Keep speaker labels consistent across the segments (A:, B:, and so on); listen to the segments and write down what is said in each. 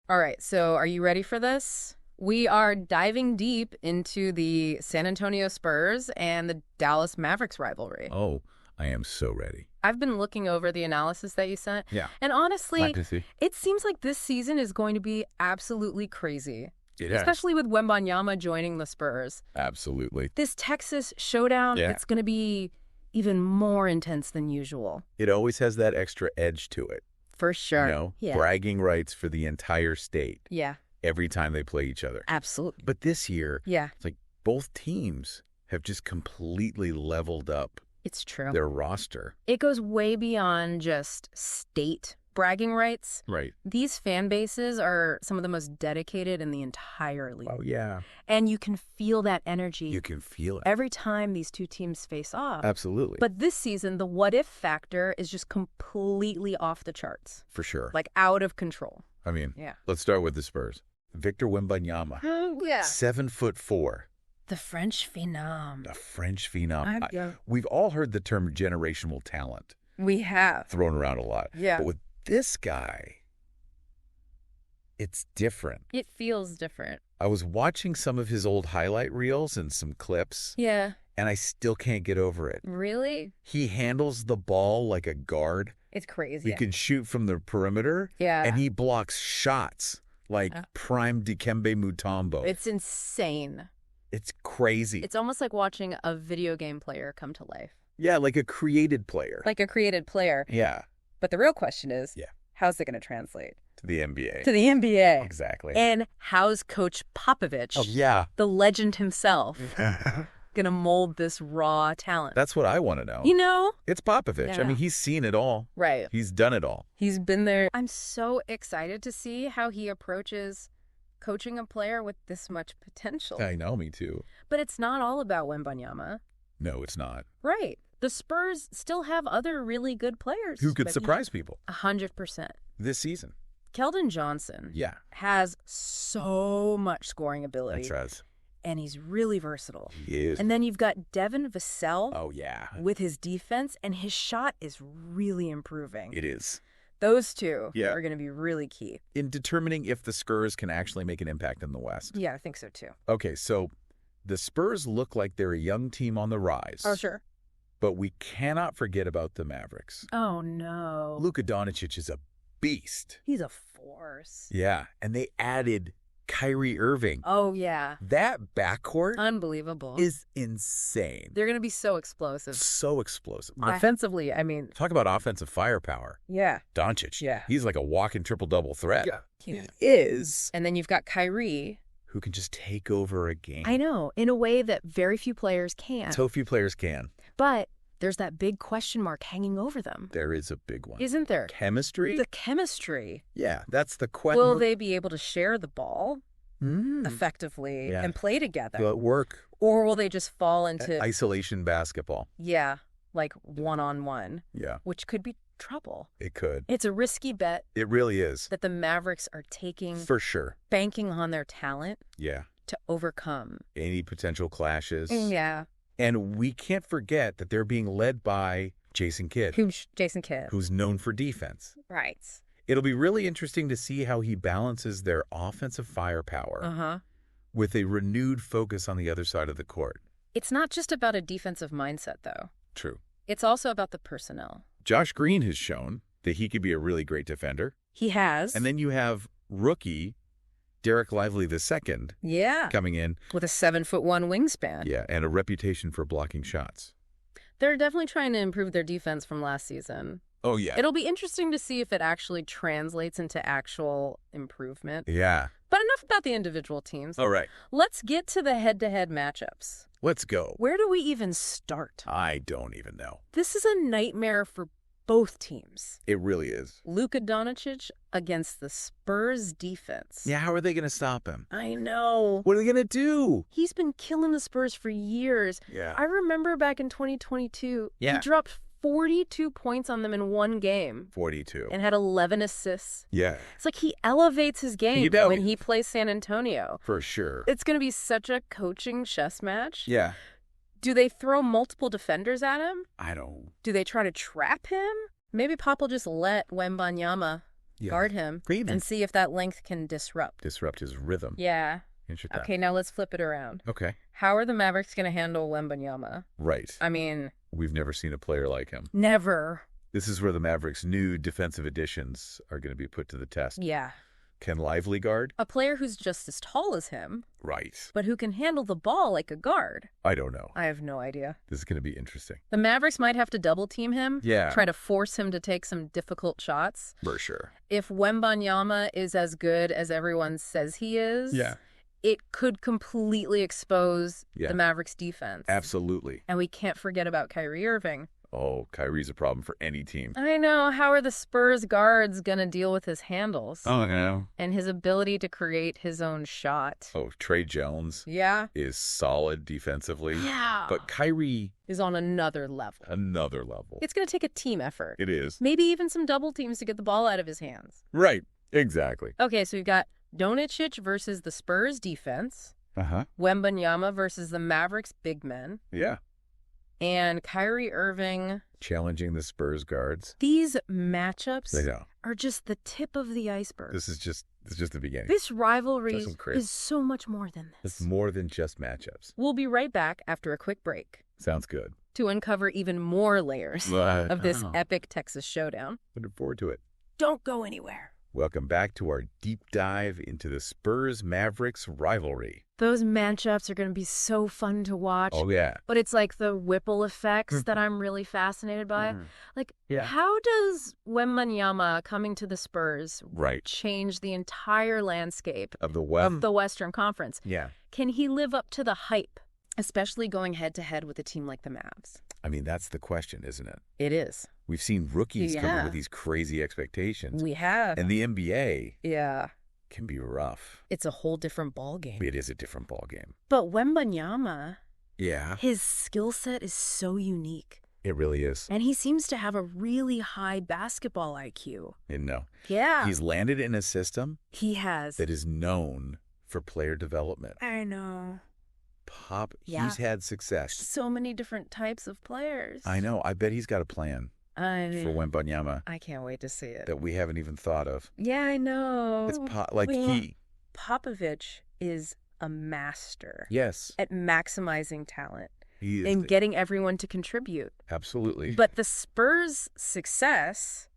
A: All right, so are you ready for this? We are diving deep into the San Antonio Spurs and the Dallas Mavericks rivalry.
B: Oh, I am so ready.
A: I've been looking over the analysis that you sent.
B: Yeah.
A: And honestly,
B: Glad to see.
A: it seems like this season is going to be absolutely crazy.
B: It is.
A: Especially with Wembanyama joining the Spurs.
B: Absolutely.
A: This Texas showdown,
B: Yeah.
A: it's going to be even more intense than usual.
B: It always has that extra edge to it.
A: For sure.
B: You know,
A: Yeah.
B: bragging rights for the entire state
A: Yeah,
B: every time they play each other.
A: absolutely.
B: But this year,
A: Yeah,
B: it's like both teams have just completely leveled up
A: it's true.
B: their roster.
A: It goes way beyond just state bragging rights.
B: Right.
A: These fan bases are some of the most dedicated in the entire league.
B: Oh, yeah.
A: And you can feel that energy
B: You can feel it.
A: every time these two teams face off.
B: Absolutely.
A: But this season, the what-if factor is just completely off the charts.
B: For sure.
A: Like out of control.
B: I mean,
A: Yeah.
B: let's start with the Spurs. Victor Wembanyama,
A: Oh, yeah.
B: 7'4",
A: The French phenom.
B: the French phenom.
A: Yeah.
B: We've all heard the term generational talent
A: We have.
B: thrown around a lot.
A: Yeah.
B: But with this guy, it's different.
A: It feels different.
B: I was watching some of his old highlight reels and some clips,
A: Yeah.
B: and I still can't get over it.
A: Really?
B: He handles the ball like a guard.
A: It's crazy.
B: He can shoot from the perimeter,
A: Yeah.
B: and he blocks shots like prime Dikembe Mutombo.
A: It's insane.
B: It's crazy.
A: It's almost like watching a video game player come to life.
B: Yeah, like a created player.
A: Like a created player.
B: Yeah,
A: But the real question is,
B: Yeah.
A: how's it going to translate
B: to the NBA.
A: to the NBA?
B: Exactly.
A: And how's Coach Popovich,
B: Oh, yeah.
A: the legend himself, going to mold this raw talent?
B: That's what I want to know.
A: You know?
B: It's Popovich. I
A: Yeah.
B: mean, he's seen it all.
A: Right.
B: He's done it all.
A: He's been there. I'm so excited to see how he approaches coaching a player with this much potential.
B: I know, me too.
A: But it's not all about Wembanyama.
B: No, it's not.
A: Right. The Spurs still have other really good players.
B: Who could
A: but
B: surprise people
A: 100%.
B: this season?
A: Keldon Johnson
B: Yeah,
A: has so much scoring ability.
B: that's right.
A: And he's really versatile.
B: He is.
A: And then you've got Devin Vassell
B: Oh, yeah.
A: with his defense, and his shot is really improving.
B: It is.
A: Those two
B: Yeah.
A: are going to be really key.
B: In determining if the Spurs can actually make an impact in the West.
A: Yeah, I think so too.
B: Okay, so the Spurs look like they're a young team on the rise.
A: Oh, sure.
B: But we cannot forget about the Mavericks.
A: Oh, no.
B: Luka Doncic is a beast.
A: He's a force.
B: Yeah, and they added Kyrie Irving.
A: Oh, yeah.
B: That backcourt
A: Unbelievable.
B: is insane.
A: They're going to be so explosive.
B: So explosive.
A: Offensively, I mean,
B: Talk about offensive firepower.
A: yeah.
B: Doncic.
A: Yeah.
B: He's like a walking triple-double threat.
A: He
B: is.
A: And then you've got Kyrie.
B: Who can just take over a game.
A: I know, in a way that very few players can.
B: So few players can.
A: But there's that big question mark hanging over them.
B: There is a big one.
A: Isn't there?
B: Chemistry?
A: The chemistry.
B: Yeah, that's the question.
A: Will they be able to share the ball
B: Mm.
A: effectively
B: Yeah.
A: and play together?
B: Will it work?
A: Or will they just fall into,
B: Isolation basketball.
A: yeah, like one-on-one,
B: Yeah,
A: which could be trouble.
B: it could.
A: It's a risky bet
B: It really is.
A: that the Mavericks are taking,
B: For sure.
A: banking on their talent
B: Yeah.
A: to overcome.
B: Any potential clashes.
A: Yeah.
B: And we can't forget that they're being led by Jason Kidd,
A: Jason Kidd.
B: who's known for defense.
A: Right.
B: It'll be really interesting to see how he balances their offensive firepower
A: Uh-huh.
B: with a renewed focus on the other side of the court.
A: It's not just about a defensive mindset, though.
B: True.
A: It's also about the personnel.
B: Josh Green has shown that he could be a really great defender.
A: He has.
B: And then you have rookie Derek Lively II
A: yeah,
B: coming in.
A: with a 7'1" wingspan.
B: Yeah, and a reputation for blocking shots.
A: They're definitely trying to improve their defense from last season.
B: Oh, yeah.
A: It'll be interesting to see if it actually translates into actual improvement.
B: Yeah.
A: But enough about the individual teams.
B: All right.
A: Let's get to the head-to-head matchups.
B: Let's go.
A: Where do we even start?
B: I don't even know.
A: This is a nightmare for both teams.
B: It really is.
A: Luka Doncic against the Spurs defense.
B: Yeah, how are they going to stop him?
A: I know.
B: What are they going to do?
A: He's been killing the Spurs for years.
B: Yeah.
A: I remember back in 2022,
B: Yeah.
A: he dropped 42 points on them in one game
B: 42.
A: and had 11 assists.
B: Yeah,
A: It's like he elevates his game
B: He does.
A: when he plays San Antonio.
B: for sure.
A: It's going to be such a coaching chess match.
B: Yeah.
A: Do they throw multiple defenders at him?
B: I don't.
A: Do they try to trap him? Maybe Pop will just let Wembanyama
B: Yeah.
A: guard him, and see if that length can disrupt
B: his rhythm.
A: Yeah.
B: Interesting.
A: Okay, now let's flip it around.
B: Okay.
A: How are the Mavericks going to handle Wembanyama?
B: Right.
A: I mean,
B: we've never seen a player like him.
A: Never.
B: This is where the Mavericks' new defensive additions are going to be put to the test.
A: Yeah.
B: Can Lively guard?
A: A player who's just as tall as him.
B: Right.
A: But who can handle the ball like a guard.
B: I don't know.
A: I have no idea.
B: This is going to be interesting.
A: The Mavericks might have to double team him.
B: Yeah.
A: Try to force him to take some difficult shots.
B: For sure.
A: If Wembanyama is as good as everyone says he is, it could completely expose the Mavericks defense.
B: Absolutely.
A: And we can't forget about Kyrie Irving.
B: Oh, Kyrie's a problem for any team.
A: I know. How are the Spurs guards going to deal with his handles?
B: Oh, no.
A: And his ability to create his own shot.
B: Oh, Trey Jones is solid defensively.
A: Yeah.
B: But Kyrie
A: is on another level.
B: Another level.
A: It's going to take a team effort.
B: It is.
A: Maybe even some double teams to get the ball out of his hands.
B: Right. Exactly.
A: Okay, so we've got Doncic versus the Spurs defense. Wembanyama versus the Mavericks big men.
B: Yeah.
A: And Kyrie Irving
B: challenging the Spurs guards.
A: These matchups
B: They know.
A: are just the tip of the iceberg.
B: This is just the beginning.
A: This rivalry is so much more than this.
B: It's more than just matchups.
A: We'll be right back after a quick break.
B: Sounds good.
A: To uncover even more layers of this epic Texas showdown.
B: Looking forward to it.
A: Don't go anywhere.
B: Welcome back to our deep dive into the Spurs-Mavericks rivalry.
A: Those matchups are going to be so fun to watch.
B: Oh, yeah.
A: But it's like the ripple effects that I'm really fascinated by. Like, how does Wembanyama coming to the Spurs change the entire landscape
B: of the
A: Western Conference?
B: Yeah.
A: Can he live up to the hype, especially going head-to-head with a team like the Mavs?
B: I mean, that's the question, isn't it?
A: It is.
B: We've seen rookies come in with these crazy expectations.
A: We have.
B: And the NBA
A: can
B: be rough.
A: It's a whole different ballgame.
B: It is a different ballgame.
A: But Wembanyama,
B: yeah,
A: his skill set is so unique.
B: It really is.
A: And he seems to have a really high basketball IQ. Yeah.
B: He's landed in a system.
A: He has.
B: That is known for player development.
A: I know.
B: He's had success.
A: So many different types of players.
B: I know. I bet he's got a plan for Wembanyama.
A: I can't wait to see it.
B: That we haven't even thought of.
A: Yeah, I know.
B: It's
A: Popovich is a master.
B: Yes.
A: At maximizing talent.
B: He is.
A: And getting everyone to contribute.
B: Absolutely.
A: But the Spurs' success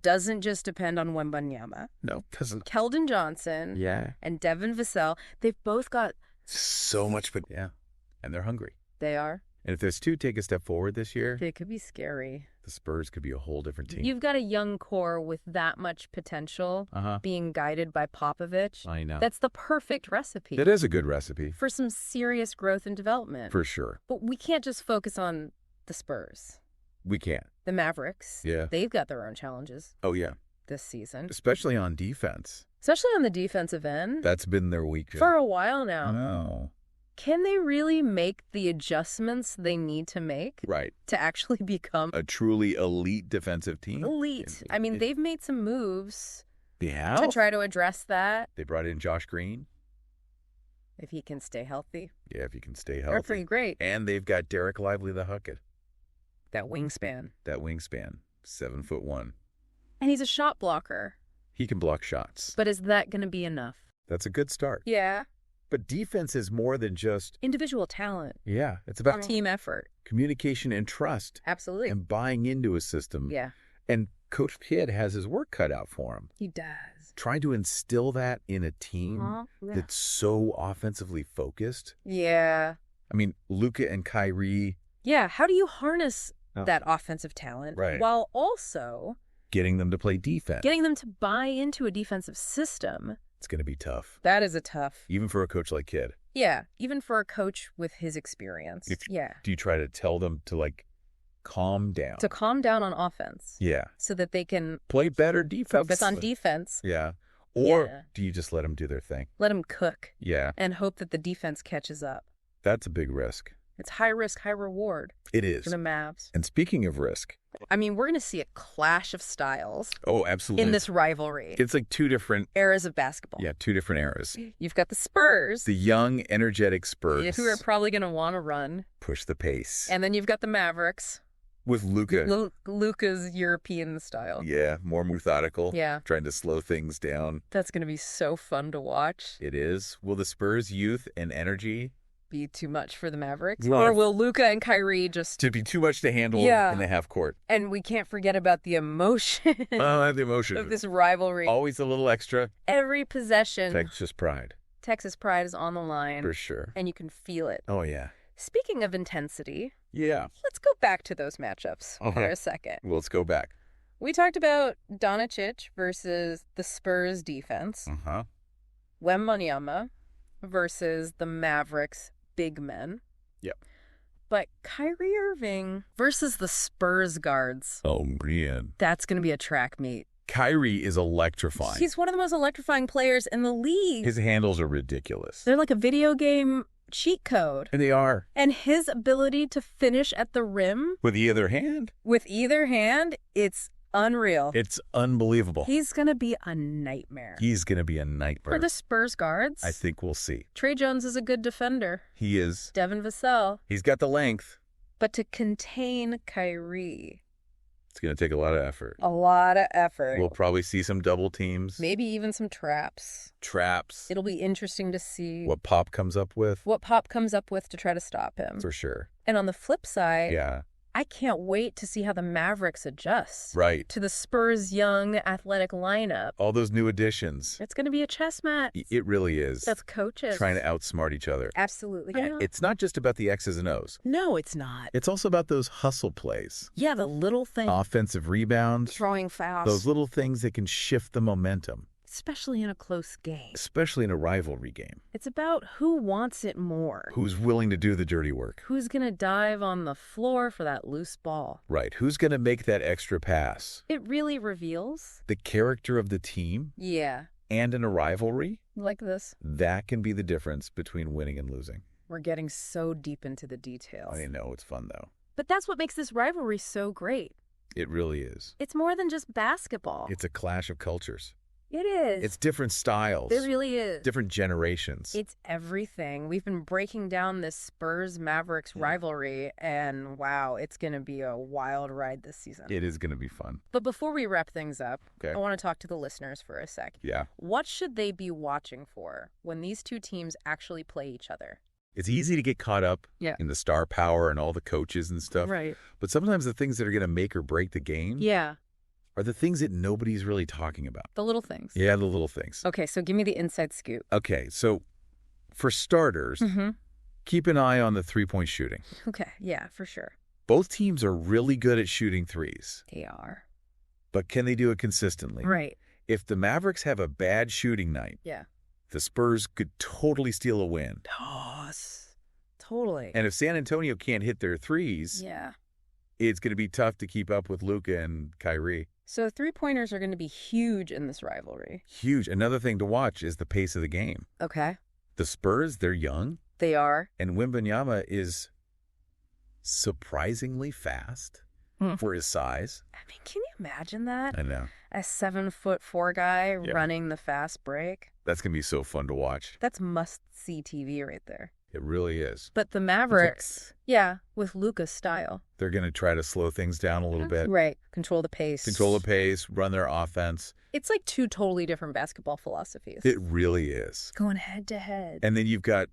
A: doesn't just depend on Wembanyama.
B: No, doesn't.
A: Keldon Johnson and Devin Vassell, they've both got
B: so much, but and they're hungry.
A: They are.
B: And if those two take a step forward this year,
A: they could be scary.
B: The Spurs could be a whole different team.
A: You've got a young core with that much potential being guided by Popovich.
B: I know.
A: That's the perfect recipe.
B: It is a good recipe.
A: For some serious growth and development.
B: For sure.
A: But we can't just focus on the Spurs.
B: We can't.
A: The Mavericks.
B: Yeah.
A: They've got their own challenges.
B: Oh, yeah.
A: This season.
B: Especially on defense.
A: Especially on the defensive end.
B: That's been their weakness.
A: For a while now.
B: I know.
A: Can they really make the adjustments they need to make?
B: Right.
A: To actually become
B: a truly elite defensive team?
A: Elite. I mean, they've made some moves.
B: Yeah.
A: To try to address that.
B: They brought in Josh Green.
A: If he can stay healthy.
B: Yeah, if he can stay healthy.
A: They're pretty great.
B: And they've got Derek Lively the Hucket.
A: That wingspan.
B: 7'1".
A: And he's a shot blocker.
B: He can block shots.
A: But is that going to be enough?
B: That's a good start.
A: Yeah.
B: But defense is more than just
A: individual talent.
B: Yeah. It's about
A: team effort.
B: Communication and trust.
A: Absolutely.
B: And buying into a system.
A: Yeah.
B: And Coach Kidd has his work cut out for him.
A: He does.
B: Trying to instill that in a team that's so offensively focused.
A: Yeah.
B: I mean, Luka and Kyrie.
A: Yeah. How do you harness that offensive talent while also
B: getting them to play defense?
A: Getting them to buy into a defensive system.
B: It's going to be tough.
A: That is a tough.
B: Even for a coach like Kidd.
A: Yeah. Even for a coach with his experience.
B: Do you try to tell them to calm down?
A: To calm down on offense.
B: Yeah.
A: So that they can
B: play better defense.
A: Focus on defense.
B: Yeah. Or do you just let them do their thing?
A: Let them cook.
B: Yeah.
A: And hope that the defense catches up.
B: That's a big risk.
A: It's high risk, high reward.
B: It is.
A: For the Mavs.
B: And speaking of risk.
A: I mean, we're going to see a clash of styles.
B: Oh, absolutely.
A: In this rivalry.
B: It's like two different
A: eras of basketball.
B: Yeah, two different eras.
A: You've got the Spurs.
B: The young, energetic Spurs.
A: Who are probably going to want to run.
B: Push the pace.
A: And then you've got the Mavericks.
B: With Luka.
A: Luka's European style.
B: Yeah, more methodical.
A: Yeah.
B: Trying to slow things down.
A: That's going to be so fun to watch.
B: It is. Will the Spurs' youth and energy
A: be too much for the Mavericks?
B: No.
A: Or will Luka and Kyrie just...
B: to be too much to handle in the half court?
A: And we can't forget about the emotion.
B: Oh, the emotion.
A: Of this rivalry.
B: Always a little extra.
A: Every possession.
B: Texas pride.
A: Texas pride is on the line.
B: For sure.
A: And you can feel it.
B: Oh, yeah.
A: Speaking of intensity,
B: let's
A: go back to those matchups for a second.
B: Well, let's go back.
A: We talked about Doncic versus the Spurs defense. Wembanyama versus the Mavericks big men.
B: Yep.
A: But Kyrie Irving versus the Spurs guards.
B: Oh, man.
A: That's going to be a track meet.
B: Kyrie is electrifying.
A: He's one of the most electrifying players in the league.
B: His handles are ridiculous.
A: They're like a video game cheat code.
B: And they are.
A: And his ability to finish at the rim.
B: With either hand?
A: With either hand, it's unreal.
B: It's unbelievable.
A: He's going to be a nightmare.
B: He's going to be a nightmare.
A: For the Spurs guards.
B: I think we'll see.
A: Trey Jones is a good defender.
B: He is.
A: Devin Vassell.
B: He's got the length.
A: But to contain Kyrie...
B: it's going to take a lot of effort.
A: A lot of effort.
B: We'll probably see some double teams.
A: Maybe even some traps.
B: Traps.
A: It'll be interesting to see
B: what Pop comes up with.
A: What Pop comes up with to try to stop him.
B: For sure.
A: And on the flip side, I can't wait to see how the Mavericks adjust.
B: Right.
A: To the Spurs' young, athletic lineup.
B: All those new additions.
A: It's going to be a chess match.
B: It really is.
A: That's coaches.
B: Trying to outsmart each other.
A: Absolutely.
B: And it's not just about the X's and O's.
A: No, it's not.
B: It's also about those hustle plays.
A: Yeah, the little things.
B: Offensive rebounds.
A: Throwing fouls.
B: Those little things that can shift the momentum.
A: Especially in a close game.
B: Especially in a rivalry game.
A: It's about who wants it more.
B: Who's willing to do the dirty work.
A: Who's going to dive on the floor for that loose ball.
B: Right. Who's going to make that extra pass.
A: It really reveals
B: the character of the team.
A: Yeah.
B: And in a rivalry.
A: Like this.
B: That can be the difference between winning and losing.
A: We're getting so deep into the details.
B: I know. It's fun, though.
A: But that's what makes this rivalry so great.
B: It really is.
A: It's more than just basketball.
B: It's a clash of cultures.
A: It is.
B: It's different styles.
A: It really is.
B: Different generations.
A: It's everything. We've been breaking down this Spurs-Mavericks rivalry, and wow, it's going to be a wild ride this season.
B: It is going to be fun.
A: But before we wrap things up,
B: I
A: want to talk to the listeners for a sec.
B: Yeah.
A: What should they be watching for when these two teams actually play each other?
B: It's easy to get caught up in the star power and all the coaches and stuff.
A: Right.
B: But sometimes the things that are going to make or break the game are the things that nobody's really talking about.
A: The little things.
B: Yeah, the little things.
A: Okay, so give me the inside scoop.
B: Okay, so for starters, keep an eye on the three-point shooting.
A: Okay, yeah, for sure.
B: Both teams are really good at shooting threes.
A: They are.
B: But can they do it consistently?
A: Right.
B: If the Mavericks have a bad shooting night, the Spurs could totally steal a win.
A: Totally.
B: And if San Antonio can't hit their threes, it's going to be tough to keep up with Luka and Kyrie.
A: So three-pointers are going to be huge in this rivalry.
B: Huge. Another thing to watch is the pace of the game.
A: Okay.
B: The Spurs, they're young.
A: They are.
B: And Wembanyama is surprisingly fast for his size.
A: I mean, can you imagine that?
B: I know.
A: A 7'4" guy running the fast break.
B: That's going to be so fun to watch.
A: That's must-see TV right there.
B: It really is.
A: But the Mavericks, with Luka's style.
B: They're going to try to slow things down a little bit.
A: Right. Control the pace.
B: Control the pace, run their offense.
A: It's like two totally different basketball philosophies.
B: It really is.
A: Going head to head.
B: And then you've got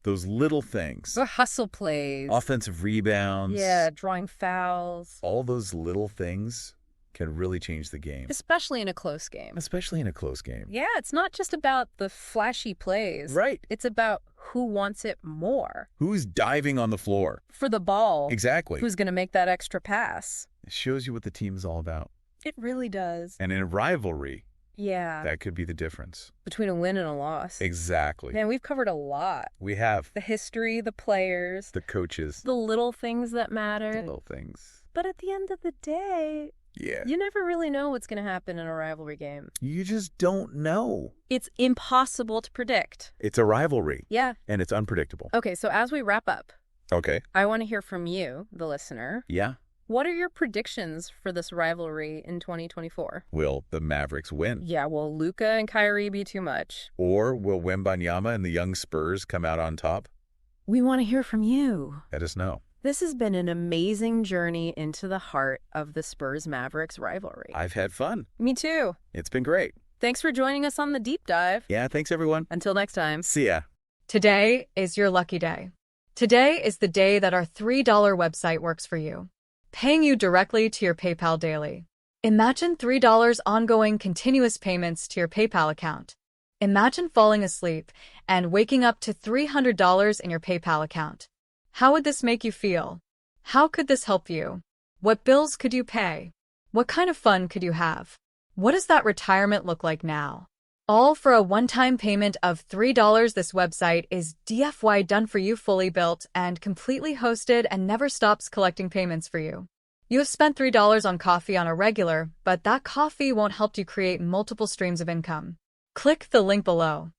B: those little things.
A: The hustle plays.
B: Offensive rebounds.
A: Yeah, drawing fouls.
B: All those little things can really change the game.
A: Especially in a close game.
B: Especially in a close game.
A: Yeah, it's not just about the flashy plays.
B: Right.
A: It's about who wants it more.
B: Who's diving on the floor?
A: For the ball.
B: Exactly.
A: Who's going to make that extra pass?
B: It shows you what the team is all about.
A: It really does.
B: And in a rivalry,
A: yeah,
B: that could be the difference.
A: Between a win and a loss.
B: Exactly.
A: Man, we've covered a lot.
B: We have.
A: The history, the players.
B: The coaches.
A: The little things that matter.
B: The little things.
A: But at the end of the day, you never really know what's going to happen in a rivalry game.
B: You just don't know.
A: It's impossible to predict.
B: It's a rivalry.
A: Yeah.
B: And it's unpredictable.
A: Okay, so as we wrap up,
B: I
A: want to hear from you, the listener.
B: Yeah.
A: What are your predictions for this rivalry in 2024?
B: Will the Mavericks win?
A: Yeah, will Luka and Kyrie be too much?
B: Or will Wembanyama and the young Spurs come out on top?
A: We want to hear from you.
B: Let us know.
A: This has been an amazing journey into the heart of the Spurs-Mavericks rivalry.
B: I've had fun.
A: Me too.
B: It's been great.
A: Thanks for joining us on the deep dive.
B: Yeah, thanks everyone.
A: Until next time.
B: See ya.
C: Today is your lucky day. Today is the day that our $3 website works for you, paying you directly to your PayPal daily. Imagine $3 ongoing continuous payments to your PayPal account. Imagine falling asleep and waking up to $300 in your PayPal account. How would this make you feel? How could this help you? What bills could you pay? What kind of fun could you have? What does that retirement look like now? All for a one-time payment of $3. This website is DFY done for you, fully built and completely hosted, and never stops collecting payments for you. You have spent $3 on coffee on a regular, but that coffee won't help you create multiple streams of income. Click the link below.